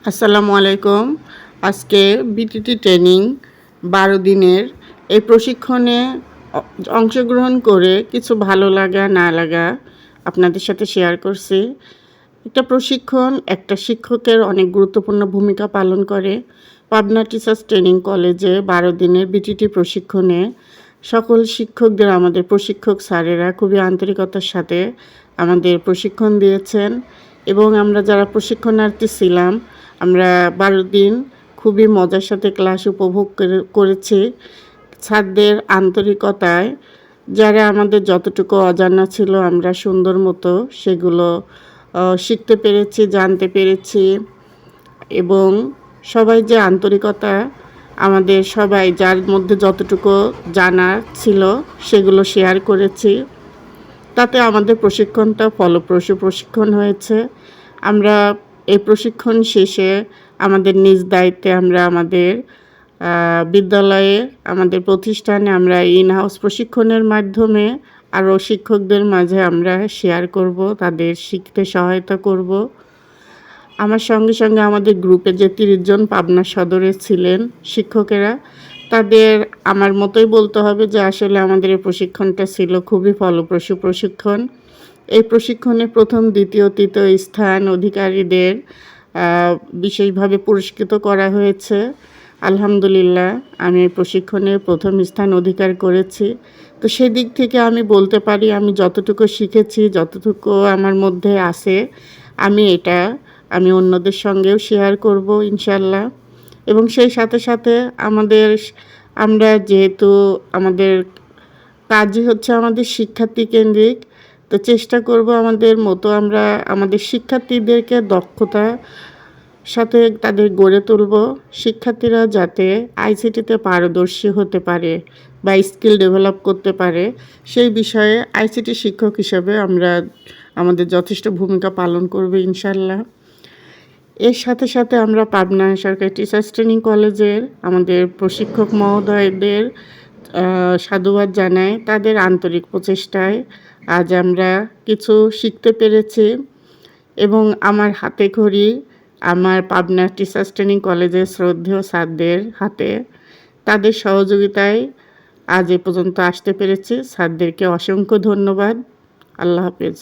আসসালামু আলাইকুম। আজকে বিটিটি ট্রেনিং 12 দিনের এই প্রশিক্ষণে অংশগ্রহণ করে কিছু ভালো লাগা না লাগা আপনাদের সাথে শেয়ার করছি। একটা প্রশিক্ষণ একটা শিক্ষকের অনেক গুরুত্বপূর্ণ ভূমিকা পালন করে। পাবনা টিচার্স ট্রেনিং কলেজে 12 দিনের বিটিটি প্রশিক্ষণে সকল শিক্ষকদের আমাদের প্রশিক্ষক স্যারেরা খুবই আন্তরিকতার সাথে আমাদের প্রশিক্ষণ দিয়েছেন এবং আমরা যারা প্রশিক্ষণার্থী ছিলাম আমরা 12 দিন খুবই মজার সাথে ক্লাস উপভোগ করেছি। স্যারদের আন্তরিকতায় যারা আমাদের যতটুকু অজানা ছিল আমরা সুন্দর মতো সেগুলো শিখতে পেরেছি, জানতে পেরেছি এবং সবাই যে আন্তরিকতা আমাদের সবাই যার মধ্যে যতটুকু জানার ছিল সেগুলো শেয়ার করেছি। তাতে আমাদের প্রশিক্ষণটা ফলপ্রসূ প্রশিক্ষণ হয়েছে। আমরা এই প্রশিক্ষণ শেষে আমাদের নিজ দায়িত্বে আমরা আমাদের বিদ্যালয়ে আমাদের প্রতিষ্ঠানে আমরা ইন হাউস প্রশিক্ষণের মাধ্যমে আরও শিক্ষকদের মাঝে আমরা শেয়ার করব, তাদের শিখতে সহায়তা করব। আমার সঙ্গে সঙ্গে আমাদের গ্রুপে যে 30 জন পাবনা সদরে ছিলেন শিক্ষকেরা, তাদের আমার মতোই বলতে হবে যে আসলে আমাদের এই প্রশিক্ষণটা ছিল খুবই ফলপ্রসূ প্রশিক্ষণ। এই প্রশিক্ষণে প্রথম, দ্বিতীয়, তৃতীয় স্থান অধিকারীদের বিশেষভাবে পুরস্কৃত করা হয়েছে। আলহামদুলিল্লাহ আমি এই প্রশিক্ষণে প্রথম স্থান অধিকার করেছি। তো সেই দিক থেকে আমি বলতে পারি আমি যতটুকু শিখেছি, যতটুকু আমার মধ্যে আছে আমি অন্যদের সঙ্গেও শেয়ার করব ইনশাল্লাহ। এবং সেই সাথে সাথে আমরা যেহেতু আমাদের কাজই হচ্ছে আমাদের শিক্ষার্থী কেন্দ্রিক, তো চেষ্টা করব আমাদের মতো আমরা আমাদের শিক্ষার্থীদেরকে দক্ষতা সাথে তাদের গড়ে তুলব। শিক্ষার্থীরা যাতে আইসিটিতে পারদর্শী হতে পারে বা স্কিল ডেভেলপ করতে পারে সেই বিষয়ে আইসিটি শিক্ষক হিসেবে আমরা আমাদের যথেষ্ট ভূমিকা পালন করব ইনশাল্লাহ। এর সাথে সাথে আমরা পাবনা সরকারি টিচার্স ট্রেনিং কলেজের আমাদের প্রশিক্ষক মহোদয়দের সাধুবাদ জানাই। তাদের আন্তরিক প্রচেষ্টায় আজ আমরা কিছু শিখতে পেরেছি এবং আমার হাতে খড়ি আমার পাবনা টিচার্স ট্রেনিং কলেজের শ্রদ্ধেয় স্যারদের হাতে, তাদের সহযোগিতায় আজ এ পর্যন্ত আসতে পেরেছি। স্যারদেরকে অসংখ্য ধন্যবাদ। আল্লাহ হাফেজ।